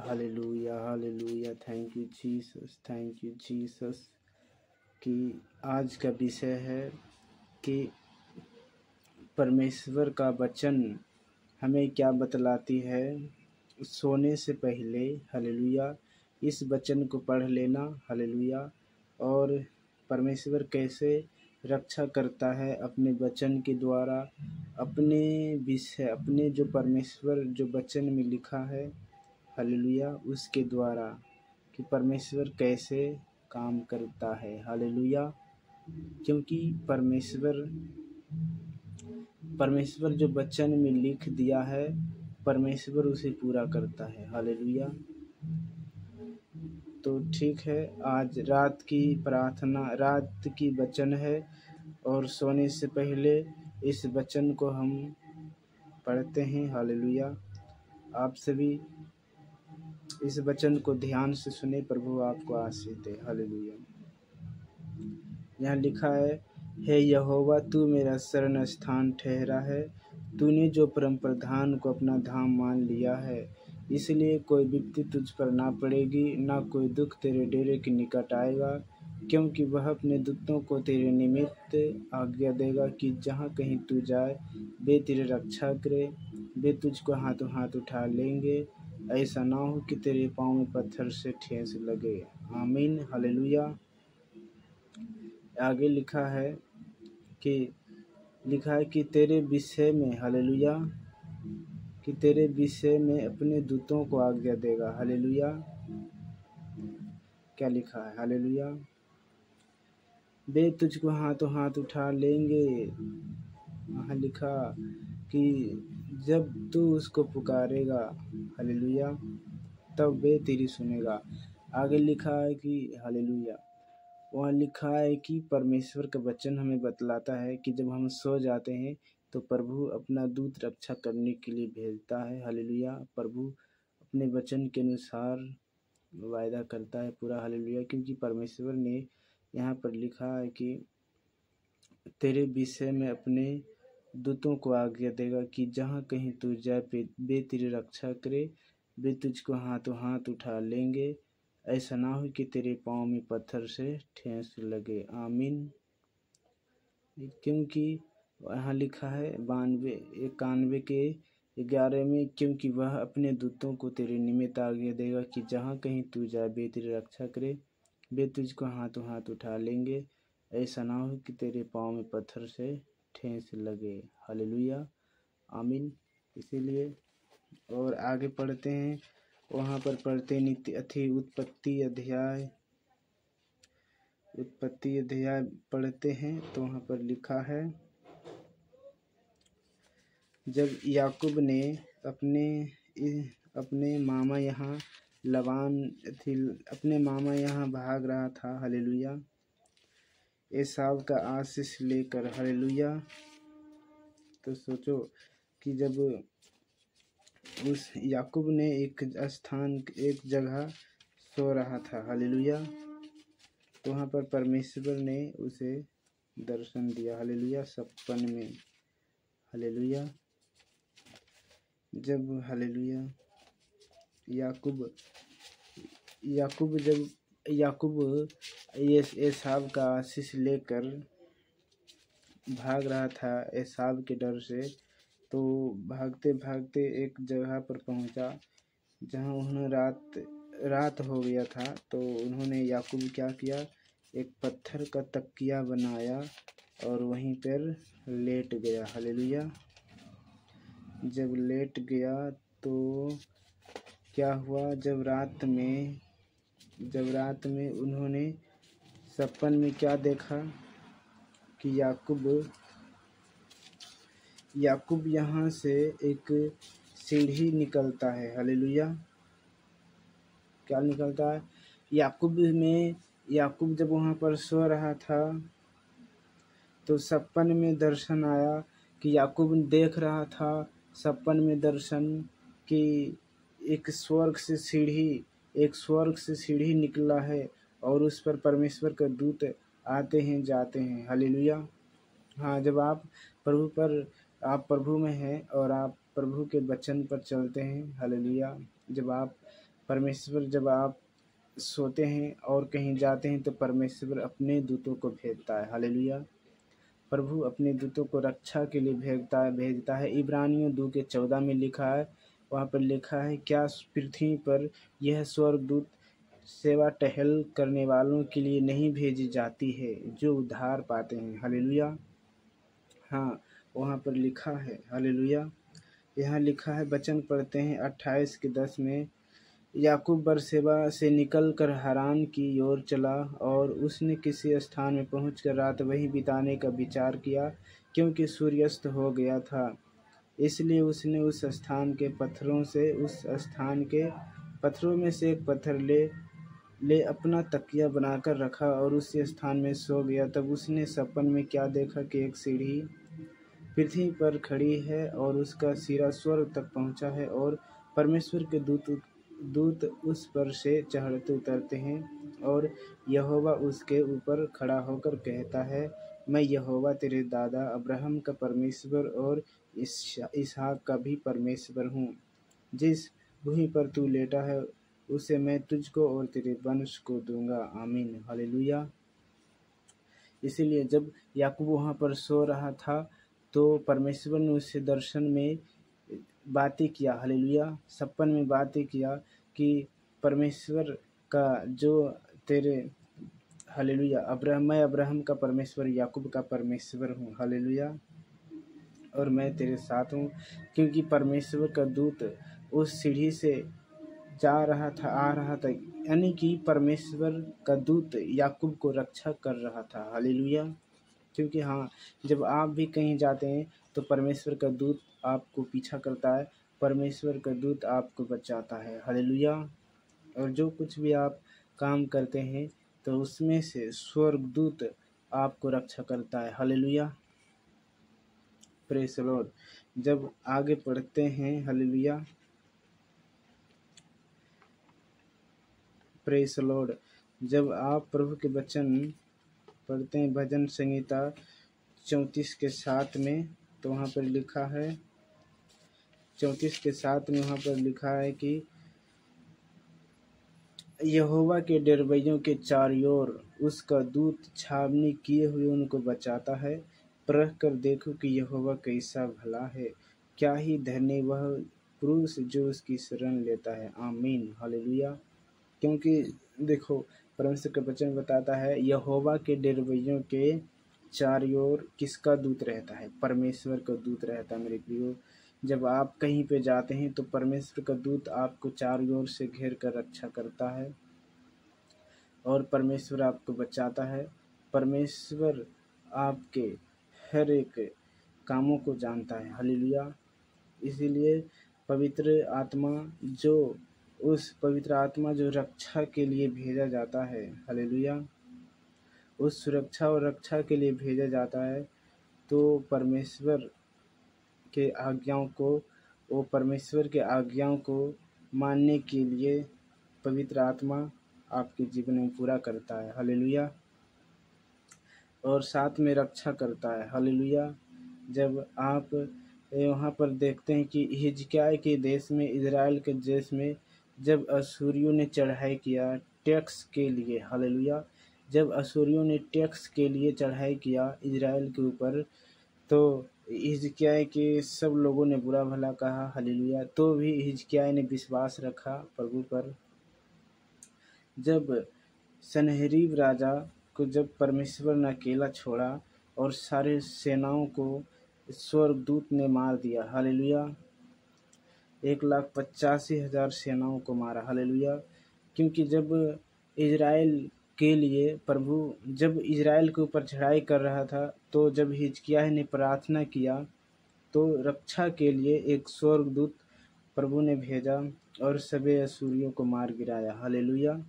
Hallelujah hallelujah. Thank you Jesus, thank you Jesus. कि आज का विषय है कि परमेश्वर का वचन हमें क्या बतलाती है सोने से पहले। हालेलुया। इस वचन को पढ़ लेना। हालेलुया। और परमेश्वर कैसे रक्षा करता है अपने वचन के द्वारा, अपने विषय, अपने जो परमेश्वर जो वचन में लिखा है, हालेलुया, उसके द्वारा कि परमेश्वर कैसे काम करता है। हालेलुया। क्योंकि परमेश्वर जो वचन में लिख दिया है, परमेश्वर उसे पूरा करता है। हालेलुया। तो ठीक है, आज रात की प्रार्थना, रात की वचन है और सोने से पहले इस वचन को हम पढ़ते हैं। हालेलुया। आप सभी इस वचन को ध्यान से सुने, प्रभु आपको आशीष दे। हालेलुया। यहाँ लिखा है, हे यहोवा तू मेरा शरण स्थान ठहरा है, तूने जो परम प्रधान को अपना धाम मान लिया है, इसलिए कोई विपत्ति तुझ पर ना पड़ेगी, ना कोई दुख तेरे डेरे के निकट आएगा, क्योंकि वह अपने दूतों को तेरे निमित्त आज्ञा देगा कि जहाँ कहीं तू जाए वे तेरी रक्षा करे, वे तुझको हाथों हाथ उठा लेंगे, ऐसा ना हो कि तेरे पाँव में पत्थर से ठेस लगे। आमीन। हालेलुया। आगे लिखा है कि तेरे विषय में, हालेलुया, कि तेरे विषय में अपने दूतों को आज्ञा देगा। हालेलुया। क्या लिखा है? हालेलुया। वे तुझको हाथों हाथ उठा लेंगे। वहाँ लिखा कि जब तू उसको पुकारेगा, हालेलुया, तब वे तेरी सुनेगा। आगे लिखा है कि हालेलुया, वहाँ लिखा है कि परमेश्वर का वचन हमें बतलाता है कि जब हम सो जाते हैं तो प्रभु अपना दूत रक्षा करने के लिए भेजता है। हालेलुया। प्रभु अपने वचन के अनुसार वायदा करता है पूरा। हालेलुया। क्योंकि परमेश्वर ने यहाँ पर लिखा है कि तेरे विषय में अपने दूतों को आज्ञा देगा कि जहाँ कहीं तू जाए वे तेरी रक्षा करे, वे तुझको हाथों हाथ उठा लेंगे, ऐसा ना हो कि तेरे पाँव में पत्थर से ठेस लगे। आमीन। क्योंकि यहाँ लिखा है 91 के 11 में, क्योंकि वह अपने दूतों को तेरे निमित्त आज्ञा देगा कि जहाँ कहीं तू जाए वे तेरी रक्षा करे, वे तुझको हाथों हाथ उठा लेंगे, ऐसा ना हो कि तेरे पाँव में पत्थर से ठेस लगे। हालेलुया। आमीन। इसीलिए और आगे पढ़ते हैं, वहाँ पर पढ़ते उत्पत्ति अध्याय पढ़ते हैं तो वहाँ पर लिखा है, जब याकूब ने अपने मामा यहाँ अपने मामा यहाँ भाग रहा था, हालेलुया, एसाव का आशीष लेकर। हालेलुया। तो सोचो कि जब उस याकूब ने एक जगह सो रहा था, हालेलुया, तो वहाँ पर परमेश्वर ने उसे दर्शन दिया। हालेलुया। सपन में। हालेलुया। जब हालेलुया याकूब एसाव का आशीष लेकर भाग रहा था एसाव के डर से, तो भागते भागते एक जगह पर पहुंचा जहां उन्हें रात हो गया था। तो उन्होंने याकूब क्या किया, एक पत्थर का तकिया बनाया और वहीं पर लेट गया। हालेलुया। जब लेट गया तो क्या हुआ, जब रात में उन्होंने सपन में क्या देखा कि याकूब यहाँ से एक सीढ़ी निकलता है। हालेलुया। क्या निकलता है? याकूब जब वहाँ पर सो रहा था तो सपन में दर्शन आया कि याकूब देख रहा था सपन में दर्शन कि एक स्वर्ग से सीढ़ी निकला है और उस पर परमेश्वर का दूत आते हैं जाते हैं। हालेलुया। हाँ, जब आप प्रभु में हैं और आप प्रभु के वचन पर चलते हैं, हालेलुया, जब आप परमेश्वर जब आप सोते हैं और कहीं जाते हैं तो परमेश्वर अपने दूतों को भेजता है। हालेलुया। प्रभु अपने दूतों को रक्षा के लिए भेजता है। इब्रानियों 2:14 में लिखा है, वहाँ पर लिखा है, क्या पृथ्वी पर यह स्वर्गदूत सेवा टहल करने वालों के लिए नहीं भेजी जाती है जो उद्धार पाते हैं। हालेलुया। हाँ, वहाँ पर लिखा है। हालेलुया। यहाँ लिखा है, वचन पढ़ते हैं 28:10 में, याकूब बरसेबा से निकलकर हारान की ओर चला और उसने किसी स्थान में पहुंचकर रात वहीं बिताने का विचार किया, क्योंकि सूर्यास्त हो गया था। इसलिए उसने उस स्थान के पत्थरों में से एक पत्थर ले अपना तकिया बनाकर रखा और उसी स्थान में सो गया। तब उसने सपन में क्या देखा कि एक सीढ़ी पृथ्वी पर खड़ी है और उसका सिरा स्वर्ग तक पहुंचा है और परमेश्वर के दूत उस पर से चढ़ते उतरते हैं और यहोवा उसके ऊपर खड़ा होकर कहता है, मैं यहोवा तेरे दादा अब्राहम का परमेश्वर और इसहाक का भी परमेश्वर हूँ। जिस भूमि पर तू लेटा है उसे मैं तुझको और तेरे वंश को दूंगा। आमीन। हालेलुया। इसीलिए जब याकूब वहाँ पर सो रहा था तो परमेश्वर ने उससे दर्शन में बातें किया। हालेलुया। सपन में बातें किया कि परमेश्वर का जो तेरे हालेलुया मैं अब्राहम का परमेश्वर याकूब का परमेश्वर हूँ। हालेलुया। और मैं तेरे साथ हूँ, क्योंकि परमेश्वर का दूत उस सीढ़ी से जा रहा था, आ रहा था, यानी कि परमेश्वर का दूत याकूब को रक्षा कर रहा था। हालेलुया। क्योंकि हाँ, जब आप भी कहीं जाते हैं तो परमेश्वर का दूत आपको पीछा करता है, परमेश्वर का दूत आपको बचाता है। हालेलुया। और जो कुछ भी आप काम करते हैं तो उसमें से स्वर्गदूत आपको रक्षा करता है। हालेलुया। Praise the Lord. जब आगे पढ़ते हैं, हालेलुया, प्रेज़ द लॉर्ड, जब आप प्रभु के वचन पढ़ते हैं भजन संहिता 34:7 में, तो वहाँ पर लिखा है 34:7 में वहाँ पर लिखा है कि यहोवा के डरवैयों के चारों ओर उसका दूत छावनी किए हुए उनको बचाता है। परख कर देखो कि यहोवा कैसा भला है, क्या ही धन्य वह पुरुष जो उसकी शरण लेता है। आमीन। हालेलुया। क्योंकि देखो, परमेश्वर का वचन बताता है यहोवा के डरवैयों के चारों ओर किसका दूत रहता है? परमेश्वर का दूत रहता है। मेरे प्रियो, जब आप कहीं पे जाते हैं तो परमेश्वर का दूत आपको चारों ओर से घेर कर रक्षा करता है और परमेश्वर आपको बचाता है। परमेश्वर आपके हर एक कामों को जानता है। हालेलुया। इसीलिए पवित्र आत्मा जो रक्षा के लिए भेजा जाता है, हालेलुया, उस सुरक्षा और रक्षा के लिए भेजा जाता है, तो परमेश्वर के आज्ञाओं को मानने के लिए पवित्र आत्मा आपके जीवन में पूरा करता है। हालेलुया। और साथ में रक्षा करता है। हालेलुया। जब आप वहाँ पर देखते हैं कि हिजकिय्याह के देश में, इज़राइल के देश में, जब अश्शूरियों ने चढ़ाई किया टैक्स के लिए, हालेलुया, जब अश्शूरियों ने टैक्स के लिए चढ़ाई किया इज़राइल के ऊपर, तो हिजकिय्याह के सब लोगों ने बुरा भला कहा। हालेलुया। तो भी हिजकिय्याह ने विश्वास रखा प्रभु पर। जब सनहेरीब राजा को जब परमेश्वर ने अकेला छोड़ा और सारे सेनाओं को स्वर्गदूत ने मार दिया। हालेलुया। 1,85,000 सेनाओं को मारा। हालेलुया। क्योंकि जब इज़राइल के लिए जब इज़राइल के ऊपर चढ़ाई कर रहा था, तो जब हिजकिय्याह ने प्रार्थना किया तो रक्षा के लिए एक स्वर्गदूत प्रभु ने भेजा और सभी अश्शूरियों को मार गिराया। हालेलुया।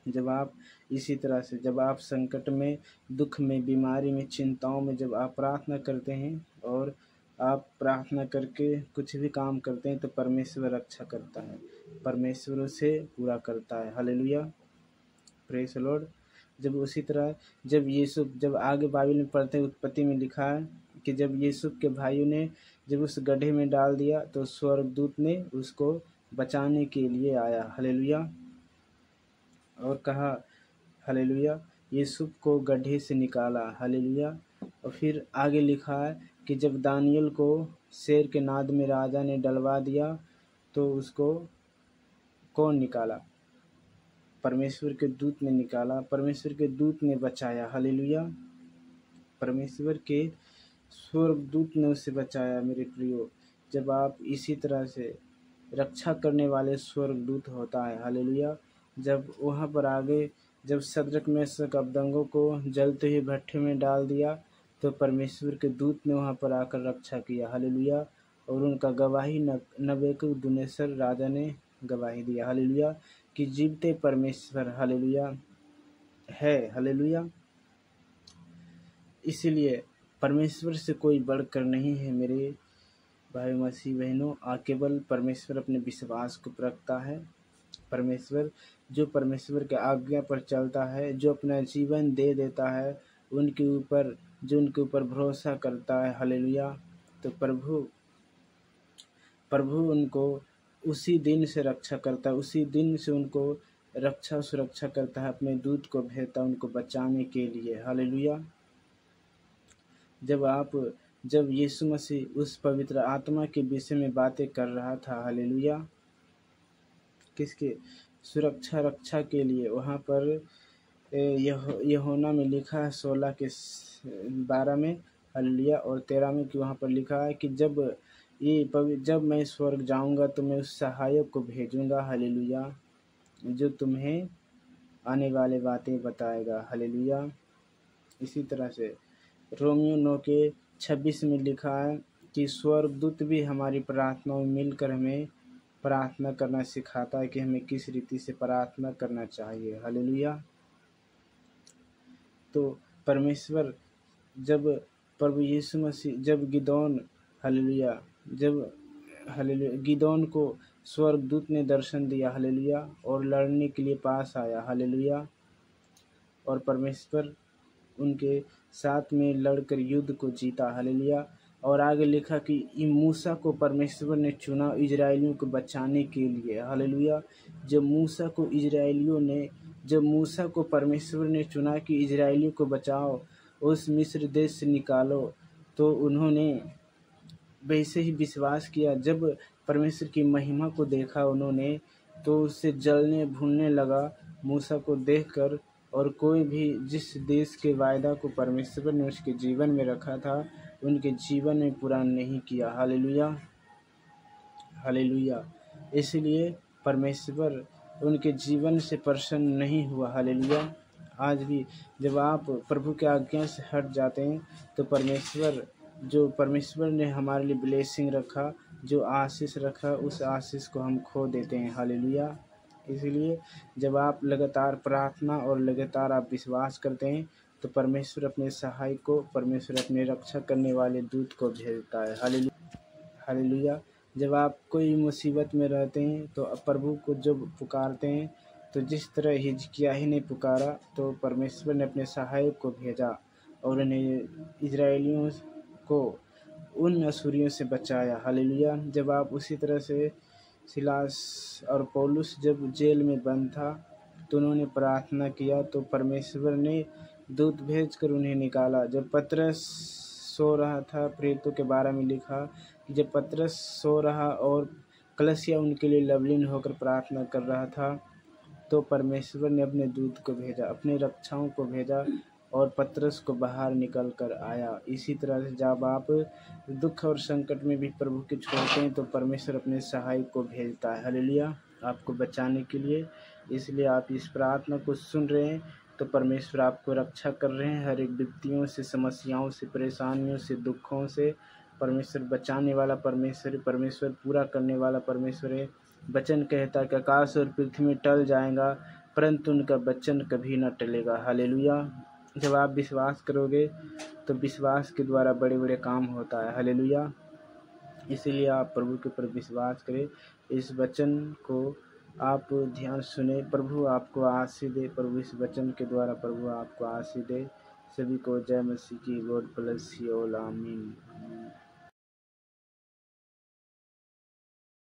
जब आप इसी तरह से जब आप संकट में, दुख में, बीमारी में, चिंताओं में जब आप प्रार्थना करते हैं और आप प्रार्थना करके कुछ भी काम करते हैं तो परमेश्वर रक्षा करता है, परमेश्वर उसे पूरा करता है। हालेलुया। Praise the Lord. जब उसी तरह जब आगे बाइबल में पढ़ते हैं, उत्पत्ति में लिखा है कि जब यूसुफ के भाइयों ने जब उस गड्ढे में डाल दिया तो स्वर्गदूत ने उसको बचाने के लिए आया। हालेलुया। और कहा हालेलुया, यूसुफ को गड्ढे से निकाला। हालेलुया। और फिर आगे लिखा है कि जब दानियल को शेर के नाद में राजा ने डलवा दिया तो उसको कौन निकाला? परमेश्वर के दूत ने निकाला, परमेश्वर के दूत ने बचाया। हालेलुया। परमेश्वर के स्वर्गदूत ने उसे बचाया। मेरे प्रियो, जब आप इसी तरह से रक्षा करने वाले स्वर्गदूत होता है। हालेलुया। जब वहाँ पर आगे जब शद्रक मेशक अबदंगो को जलते हुए भट्ठे में डाल दिया तो परमेश्वर के दूत ने वहाँ पर आकर रक्षा किया। हालेलुया। और उनका गवाही नबूकदनेस्सर राजा ने गवाही दिया। हालेलुया। कि जीवते परमेश्वर हालेलुया है। हालेलुया। इसलिए परमेश्वर से कोई बढ़कर नहीं है मेरे भाई मसीह बहनों। केवल परमेश्वर अपने विश्वास को परखता है। परमेश्वर जो परमेश्वर के आज्ञा पर चलता है, जो अपना जीवन दे देता है, उनके ऊपर भरोसा करता है। हालेलुया। तो प्रभु उनको उसी दिन से रक्षा करता है, उसी दिन से उनको सुरक्षा करता है, अपने दूत को भेजता उनको बचाने के लिए। हालेलुया। जब यीशु मसीह उस पवित्र आत्मा के विषय में बातें कर रहा था। हालेलुया। किसके सुरक्षा रक्षा के लिए? वहाँ पर यूहन्ना में लिखा है 16 के 12 में हालेलुया और 13 में कि वहाँ पर लिखा है कि जब मैं स्वर्ग जाऊँगा तो मैं उस सहायक को भेजूँगा। हालेलुया। जो तुम्हें आने वाले बातें बताएगा। हालेलुया। इसी तरह से रोमियो 9 के 26 में लिखा है कि स्वर्गदूत भी हमारी प्रार्थनाओं में मिलकर हमें प्रार्थना करना सिखाता है कि हमें किस रीति से प्रार्थना करना चाहिए। हालेलुया। तो परमेश्वर जब प्रभु यीशु मसीह जब गिदोन गिदोन को स्वर्गदूत ने दर्शन दिया। हालेलुया। और लड़ने के लिए पास आया। हालेलुया। और परमेश्वर उनके साथ में लड़कर युद्ध को जीता। हालेलुया। और आगे लिखा कि मूसा को परमेश्वर ने चुना इजराइलियों को बचाने के लिए। हालेलुया। जब मूसा को परमेश्वर ने चुना कि इजराइलियों को बचाओ, उस मिस्र देश से निकालो, तो उन्होंने वैसे ही विश्वास किया। जब परमेश्वर की महिमा को देखा उन्होंने, तो उससे जलने भूनने लगा मूसा को देखकर। और कोई भी जिस देश के वायदा को परमेश्वर ने उसके जीवन में रखा था, उनके जीवन में पूरा नहीं किया। हालेलुया। हालेलुया। इसलिए परमेश्वर उनके जीवन से प्रसन्न नहीं हुआ। हालेलुया। आज भी जब आप प्रभु के आज्ञा से हट जाते हैं तो परमेश्वर ने हमारे लिए ब्लेसिंग रखा, जो आशीष रखा, उस आशीष को हम खो देते हैं। हालेलुया। इसलिए जब आप लगातार प्रार्थना और लगातार आप विश्वास करते हैं तो परमेश्वर अपने सहायक को, परमेश्वर अपने रक्षा करने वाले दूत को भेजता है। हालेलुया। जब आप कोई मुसीबत में रहते हैं तो प्रभु को जब पुकारते हैं तो जिस तरह हिजकिय्याह ने पुकारा तो परमेश्वर ने अपने सहायक को भेजा और उन्हें इजरायलियों को उन असूरियों से बचाया। हालेलुया। जब आप उसी तरह से सिलास और पौलुस जब जेल में बंद था तो उन्होंने प्रार्थना किया तो परमेश्वर ने दूत भेजकर उन्हें निकाला। जब पतरस सो रहा था, प्रेरितों के बारे में लिखा कि जब पतरस सो रहा और कलीसिया उनके लिए लवलीन होकर प्रार्थना कर रहा था, तो परमेश्वर ने अपने दूत को भेजा, अपने रक्षाओं को भेजा और पतरस को बाहर निकल कर आया। इसी तरह से जब आप दुख और संकट में भी प्रभु के छोड़ते हैं तो परमेश्वर अपने सहायक को भेजता है। हालेलुया। आपको बचाने के लिए। इसलिए आप इस प्रार्थना को सुन रहे हैं तो परमेश्वर आपको रक्षा कर रहे हैं हर एक विपत्तियों से, समस्याओं से, परेशानियों से, दुखों से। परमेश्वर बचाने वाला परमेश्वर पूरा करने वाला परमेश्वर है। वचन कहता है कि आकाश और पृथ्वी में टल जाएगा परंतु उनका वचन कभी न टलेगा। हालेलुया। जब आप विश्वास करोगे तो विश्वास के द्वारा बड़े बड़े काम होता है। हालेलुया। इसीलिए आप प्रभु के ऊपर विश्वास करें, इस वचन को आप ध्यान सुने। प्रभु आपको आशीष दे। प्रभु इस वचन के द्वारा प्रभु आपको आशीष दे। सभी को जय मसीह की। God bless you all. आमीन।